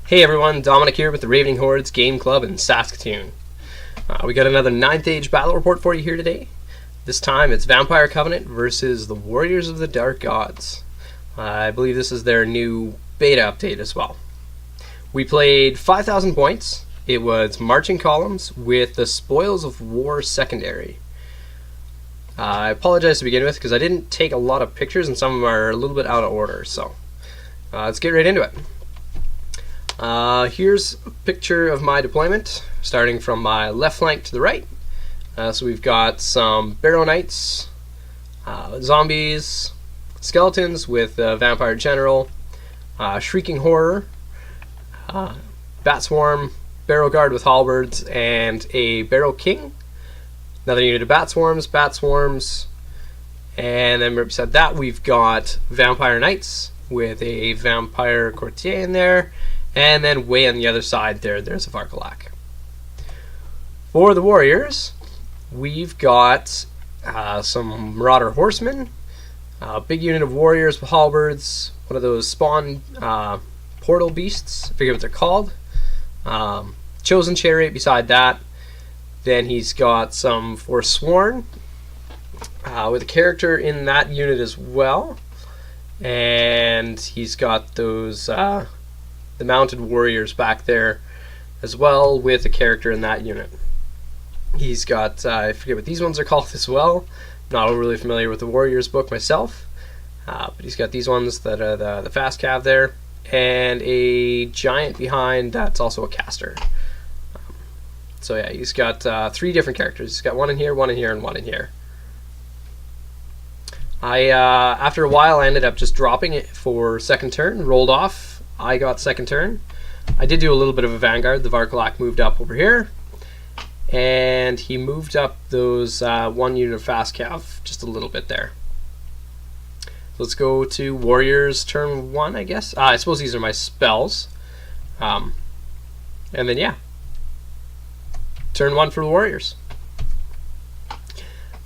Hey everyone, Dominic here with the Ravening Hordes Game Club in Saskatoon. We got another 9th Age battle report for you here today. This time it's Vampire Covenant versus the Warriors of the Dark Gods. I believe this is their new beta update as well. We played 5,000 points. It was marching columns with the Spoils of War secondary. I apologize to begin with because I didn't take a lot of pictures and some of them are a little bit out of order, so let's get right into it. Here's a picture of my deployment, starting from my left flank to the right. So we've got some Barrow Knights, zombies, skeletons with Vampire General, Shrieking Horror, Bat Swarm, Barrow Guard with halberds, and a Barrow King. Another unit of Bat Swarms, and then beside that we've got Vampire Knights with a Vampire Courtier in there. And then way on the other side there's a varkolak. For the Warriors, we've got some Marauder Horsemen, a big unit of Warriors with halberds, one of those spawn portal beasts, I forget what they're called, Chosen Chariot beside that. Then he's got some Forsworn with a character in that unit as well. And he's got those the mounted warriors back there as well with a character in that unit. He's got, I forget what these ones are called as well. Not overly familiar with the Warriors book myself. But he's got these ones that are the fast cav there. And a giant behind that's also a caster. So yeah, he's got 3 different characters. He's got one in here, and one in here. After a while, I ended up just dropping it for second turn, rolled off. I got second turn. I did do a little bit of a vanguard. The varkolak moved up over here, and he moved up those one unit of fast cav just a little bit there. Let's go to Warriors turn 1, I guess. I suppose these are my spells. And then yeah, turn 1 for the Warriors.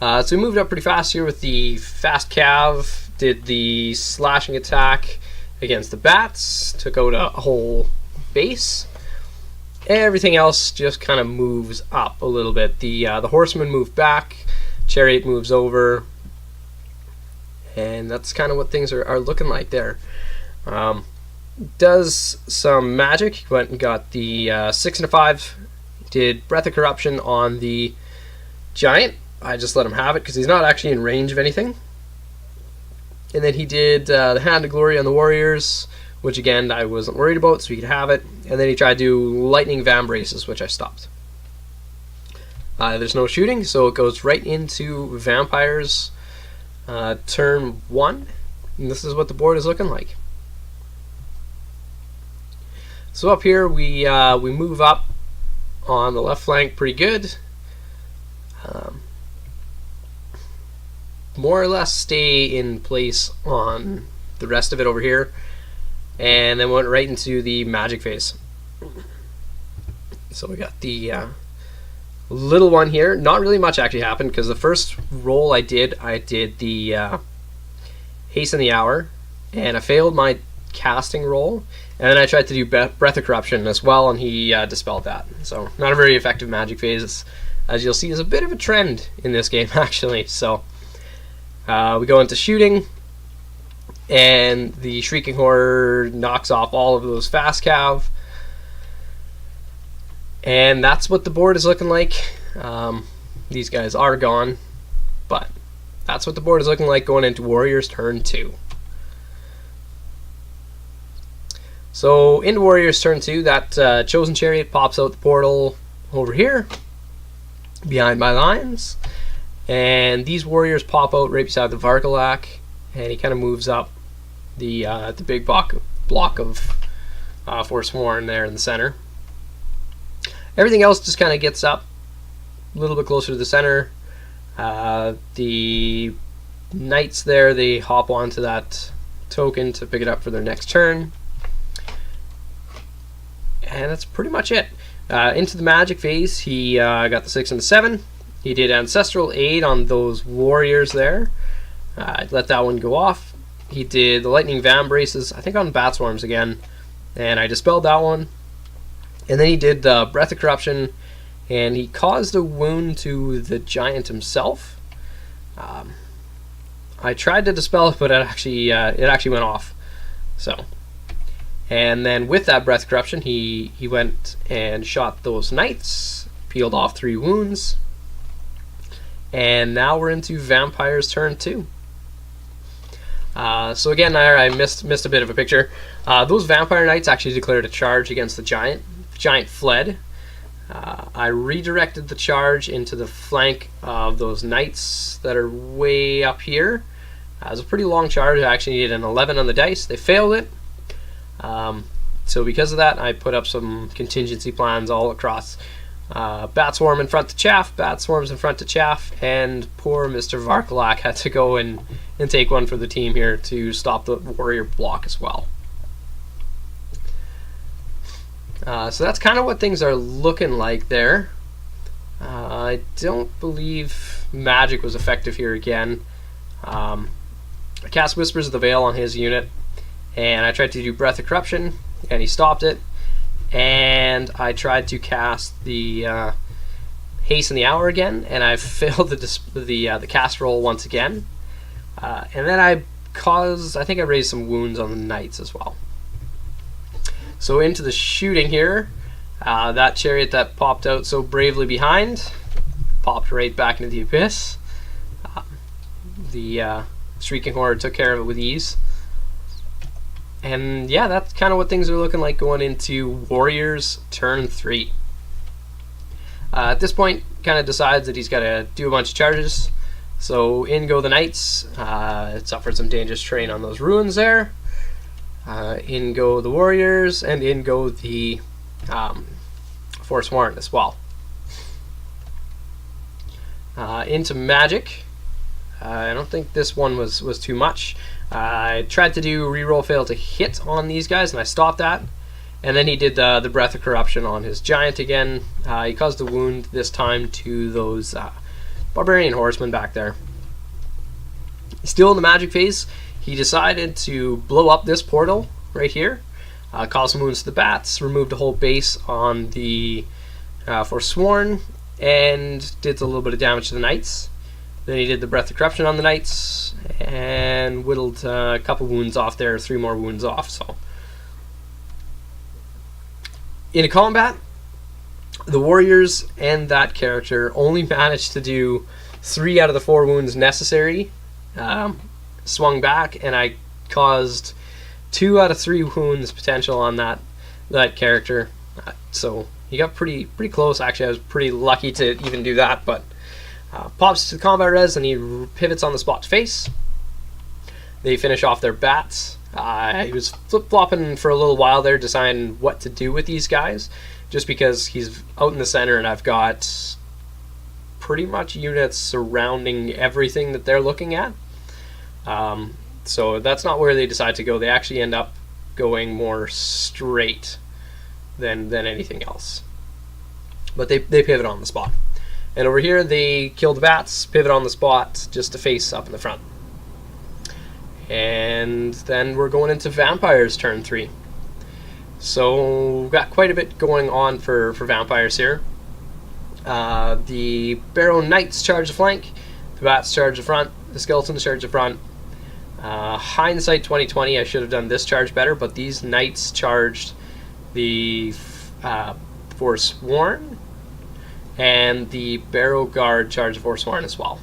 So we moved up pretty fast here with the fast cav, did the slashing attack against the bats, took out a whole base. Everything else just kind of moves up a little bit. The horsemen move back, chariot moves over, and that's kind of what things are looking like there. Does some magic. He went and got the 6 and a 5. Did Breath of Corruption on the giant. I just let him have it because he's not actually in range of anything. And then he did the Hand of Glory on the Warriors, which again I wasn't worried about, so he could have it. And then he tried to do Lightning Vambraces, which I stopped. There's no shooting, so it goes right into Vampires turn 1. And this is what the board is looking like. So up here we move up on the left flank pretty good. More or less stay in place on the rest of it over here, and then went right into the magic phase. So we got the little one here. Not really much actually happened because the first roll I did the hasten the hour, and I failed my casting roll, and then I tried to do Breath of Corruption as well, and he dispelled that. So not a very effective magic phase, as you'll see is a bit of a trend in this game actually. So we go into shooting, and the Shrieking Horror knocks off all of those fast cav, and that's what the board is looking like. These guys are gone, but that's what the board is looking like going into Warriors turn 2. So into Warriors turn 2, that Chosen Chariot pops out the portal over here behind my lines. And these Warriors pop out right beside the varkolak, and he kind of moves up the big block of Forsworn there in the center. Everything else just kind of gets up a little bit closer to the center. The Knights there, they hop onto that token to pick it up for their next turn. And that's pretty much it. Into the magic phase, he got the 6 and the 7. He did Ancestral Aid on those Warriors there. Let that one go off. He did the Lightning Vambraces, I think on Bat Swarms again. and I dispelled that one. And then he did the Breath of Corruption, and he caused a wound to the giant himself. I tried to dispel it, but it actually went off. So, and then with that Breath of Corruption, he went and shot those knights, peeled off 3 wounds, and now we're into Vampire's turn 2. So again, I missed a bit of a picture. Those Vampire Knights actually declared a charge against the giant. The giant fled. I redirected the charge into the flank of those Knights that are way up here. It was a pretty long charge. I actually needed an 11 on the dice. They failed it. So because of that, I put up some contingency plans all across. Bat Swarm in front to Chaff, Bat Swarms in front to Chaff, and poor Mr. Varkolak had to go and take one for the team here to stop the warrior block as well. So that's kind of what things are looking like there. I don't believe magic was effective here again. I cast Whispers of the Veil on his unit, and I tried to do Breath of Corruption, and he stopped it. And I tried to cast the Haste in the Hour again, and I failed the cast roll once again. And then I think I raised some wounds on the Knights as well. So into the shooting here, that chariot that popped out so bravely behind, popped right back into the abyss. The Shrieking Horde took care of it with ease. And yeah, that's kind of what things are looking like going into Warriors turn 3. At this point, kind of decides that he's got to do a bunch of charges. So in go the Knights. It suffered some dangerous terrain on those ruins there. In go the Warriors, and in go the Forsworn as well. Into Magic. I don't think this one was too much. I tried to do reroll fail to hit on these guys, and I stopped that. And then he did the Breath of Corruption on his giant again. He caused a wound this time to those barbarian horsemen back there. Still in the magic phase, he decided to blow up this portal right here, cause some wounds to the bats, removed a whole base on the Forsworn, and did a little bit of damage to the Knights. Then he did the Breath of Corruption on the Knights, and whittled a couple wounds off there, 3 more wounds off. So, in a combat, the Warriors and that character only managed to do 3 out of the 4 wounds necessary. Swung back, and I caused 2 out of 3 wounds potential on that character. So he got pretty close. Actually, I was pretty lucky to even do that, but. Pops to the combat res, and he pivots on the spot to face. They finish off their bats. He was flip-flopping for a little while there, deciding what to do with these guys, just because he's out in the center, and I've got pretty much units surrounding everything that they're looking at. So that's not where they decide to go. They actually end up going more straight than anything else. But they pivot on the spot. And over here, they kill the bats, pivot on the spot, just to face up in the front. And then we're going into Vampires turn 3. So we've got quite a bit going on for Vampires here. The Barrow Knights charge the flank, the bats charge the front, the Skeletons charge the front. Hindsight 2020, I should have done this charge better, but these Knights charged the Forsworn, and the Barrow Guard charge the Forsworn as well.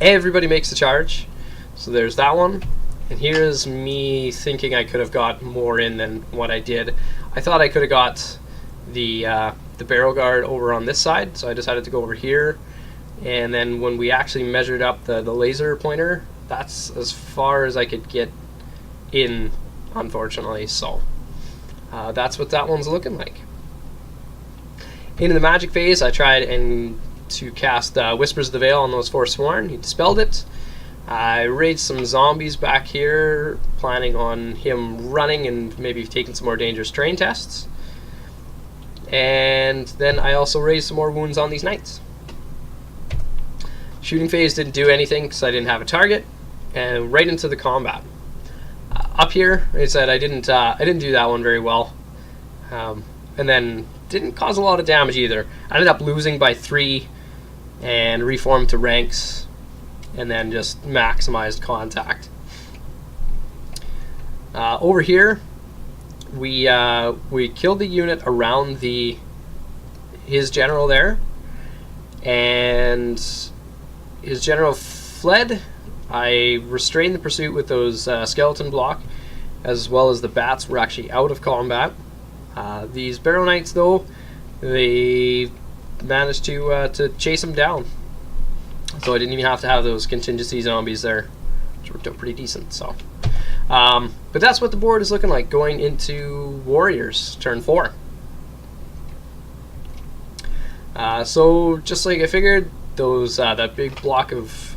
Everybody makes the charge, so there's that one. And here's me thinking I could have got more in than what I did. I thought I could have got the Barrow Guard over on this side, so I decided to go over here. And then when we actually measured up the laser pointer, that's as far as I could get in, unfortunately. So that's what that one's looking like. Into the magic phase, I tried to cast Whispers of the Veil on those Forsworn. He dispelled it. I raised some zombies back here, planning on him running and maybe taking some more dangerous terrain tests. And then I also raised some more wounds on these Knights. Shooting phase didn't do anything because I didn't have a target. And right into the combat. up here, like I said, I didn't do that one very well, and then didn't cause a lot of damage either. I ended up losing by 3 and reformed to ranks, and then just maximized contact. Over here, we killed the unit around his general there, and his general fled. I restrained the pursuit with those skeleton block, as well as the bats were actually out of combat. These Barrow Knights, though, they managed to chase him down, so I didn't even have to have those contingency zombies there, which worked out pretty decent. So, but that's what the board is looking like going into Warriors turn 4. So just like I figured, those that big block of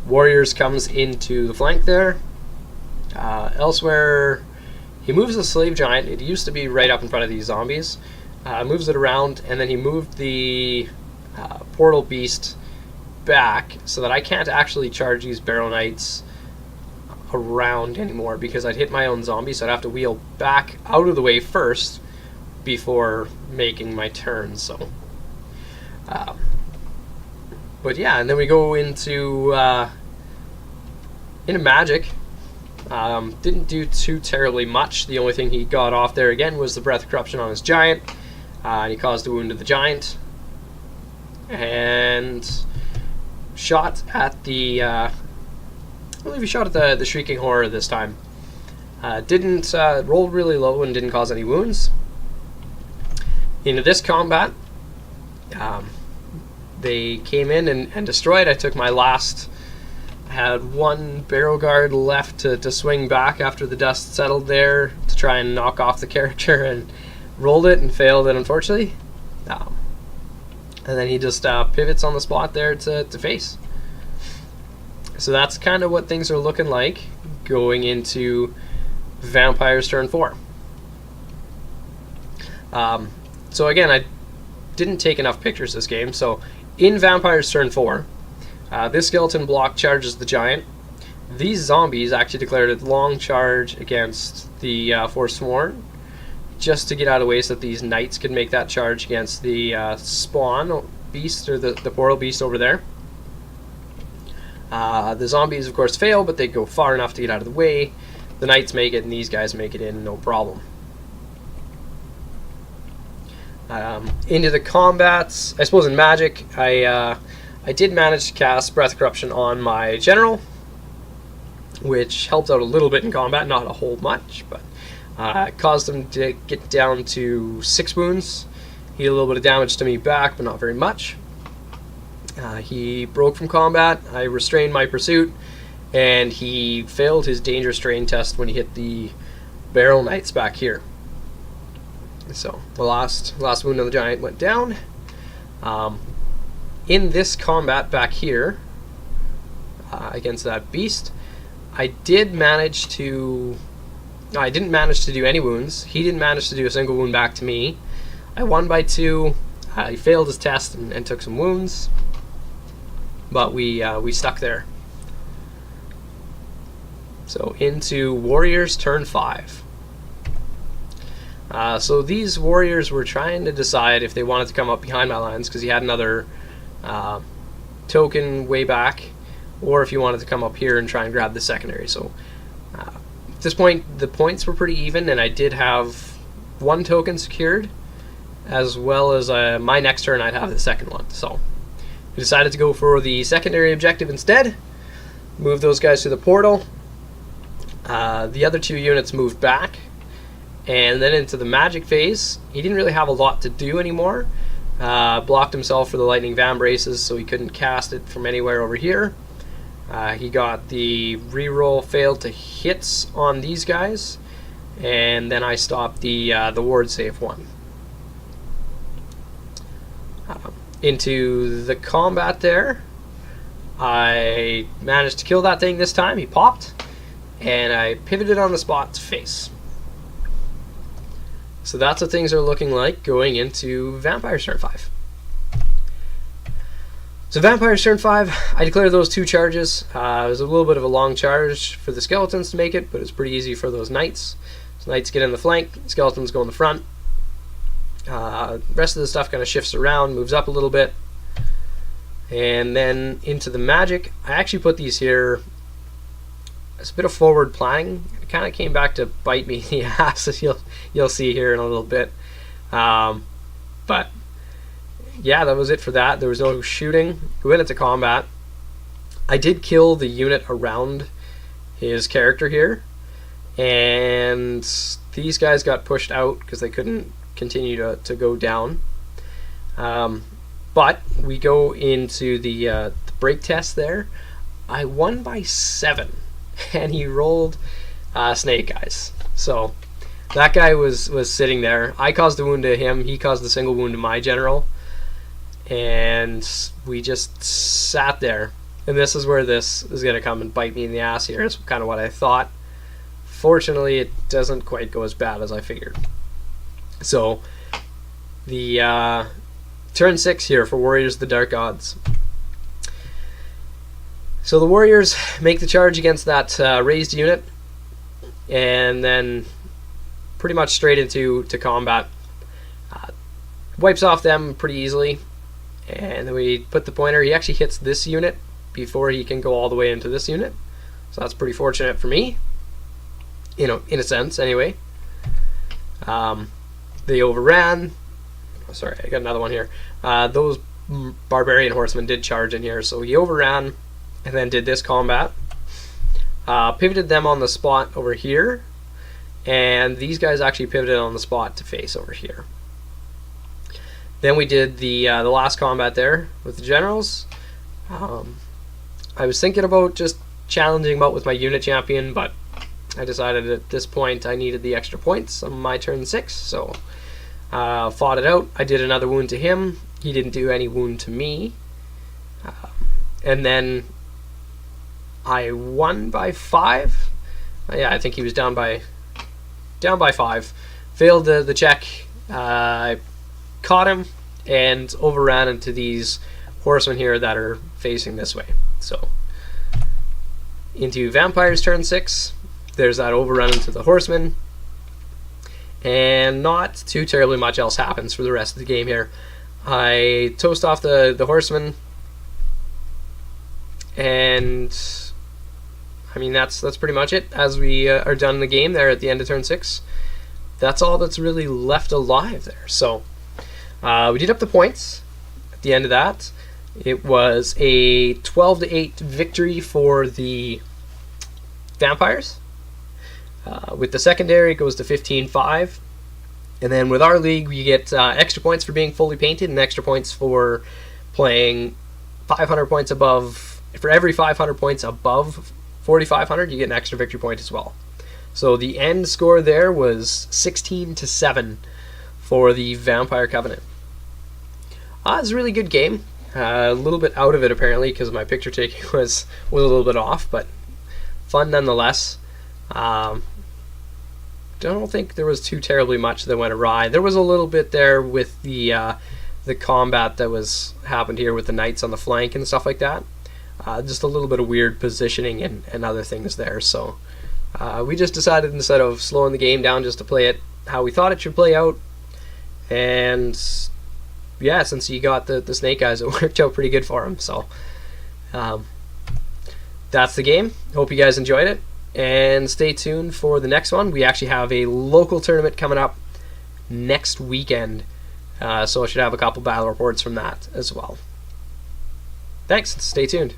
Warriors comes into the flank there. Elsewhere, he moves the slave giant. It used to be right up in front of these zombies. Moves it around, and then he moved the portal beast back so that I can't actually charge these Barrow Knights around anymore, because I'd hit my own zombie, so I'd have to wheel back out of the way first before making my turn. So, but yeah, and then we go into magic. Didn't do too terribly much. The only thing he got off there again was the breath of corruption on his giant, and he caused a wound to the giant, and shot at the I believe he shot at the Shrieking Horror this time. Didn't rolled really low and didn't cause any wounds. Into this combat, they came in and destroyed. I took my last. I had one Barrow Guard left to swing back after the dust settled there to try and knock off the character, and rolled it and failed it, unfortunately. And then he just pivots on the spot there to face. So that's kind of what things are looking like going into Vampires turn 4. So again, I didn't take enough pictures this game, so in Vampires turn 4, this skeleton block charges the giant. These zombies actually declared a long charge against the Forsworn, just to get out of the way so that these knights could make that charge against the spawn beast, or the portal beast over there. The zombies, of course, fail, but they go far enough to get out of the way. The knights make it, and these guys make it in no problem. Into the combats, I suppose in magic, I did manage to cast Breath of Corruption on my general, which helped out a little bit in combat, not a whole much, but caused him to get down to 6 wounds. He did a little bit of damage to me back, but not very much. He broke from combat. I restrained my pursuit, and he failed his danger strain test when he hit the Barrow Knights back here. So the last wound of the giant went down. In this combat back here against that beast, I didn't manage to do any wounds. He didn't manage to do a single wound back to me. I won by 2. He failed his test and took some wounds, but we stuck there. So into Warriors turn 5. So these Warriors were trying to decide if they wanted to come up behind my lines, because he had another token way back, or if he wanted to come up here and try and grab the secondary. So at this point the points were pretty even, and I did have 1 token secured, as well as my next turn I'd have the second one. So we decided to go for the secondary objective instead, move those guys to the portal. The other 2 units moved back, and then into the magic phase, he didn't really have a lot to do anymore. Blocked himself for the lightning vambraces, so he couldn't cast it from anywhere over here. He got the reroll failed to hits on these guys, and then I stopped the ward save 1. Into the combat there, I managed to kill that thing this time. He popped, and I pivoted on the spot to face. So that's what things are looking like going into Vampires turn 5. So Vampires turn 5, I declared those 2 charges. It was a little bit of a long charge for the Skeletons to make it, but it's pretty easy for those Knights. So Knights get in the flank, Skeletons go in the front. Rest of the stuff kind of shifts around, moves up a little bit. And then into the magic, I actually put these here as a bit of forward planning. It kind of came back to bite me in the ass, as you'll see here in a little bit. But yeah, that was it for that. There was no shooting. We went into combat. I did kill the unit around his character here, and these guys got pushed out because they couldn't continue to go down. But we go into the break test there. I won by 7, and he rolled snake eyes. So that guy was sitting there. I caused a wound to him. He caused a single wound to my general. And we just sat there. And this is where this is going to come and bite me in the ass here. It's kind of what I thought. Fortunately, it doesn't quite go as bad as I figured. So, the turn 6 here for Warriors of the Dark Gods. So the Warriors make the charge against that raised unit. And then pretty much straight into combat. Wipes off them pretty easily. And then we put the pointer. He actually hits this unit before he can go all the way into this unit. So that's pretty fortunate for me. You know, in a sense, anyway. They overran. Oh, sorry, I got another one here. Those barbarian horsemen did charge in here. So he overran and then did this combat. Pivoted them on the spot over here. And these guys actually pivoted on the spot to face over here. Then we did the last combat there with the generals. I was thinking about just challenging him out with my unit champion, but I decided at this point I needed the extra points on my turn 6, so fought it out. I did another wound to him. He didn't do any wound to me. And then I won by 5. Yeah, I think he was down by 5. Failed the check. I caught him and overran into these horsemen here that are facing this way. So into Vampires turn 6, there's that overrun into the horsemen, and not too terribly much else happens for the rest of the game here. I toast off the horsemen, and I mean that's pretty much it. As we are done in the game there at the end of turn 6, that's all that's really left alive there. So we did up the points at the end of that. It was a 12-8 victory for the Vampires. With the secondary, it goes to 15-5. And then with our league, we get extra points for being fully painted and extra points for playing 500 points above. For every 500 points above 4,500, you get an extra victory point as well. So the end score there was 16-7 for the Vampire Covenant. It's a really good game. A little bit out of it apparently because my picture taking was a little bit off, but fun nonetheless. Don't think there was too terribly much that went awry. There was a little bit there with the combat that was happened here with the knights on the flank and stuff like that. Just a little bit of weird positioning and other things there. So we just decided instead of slowing the game down just to play it how we thought it should play out. And yeah, since he got the snake eyes, it worked out pretty good for him. So that's the game. Hope you guys enjoyed it. And stay tuned for the next one. We actually have a local tournament coming up next weekend. So I should have a couple battle reports from that as well. Thanks. Stay tuned.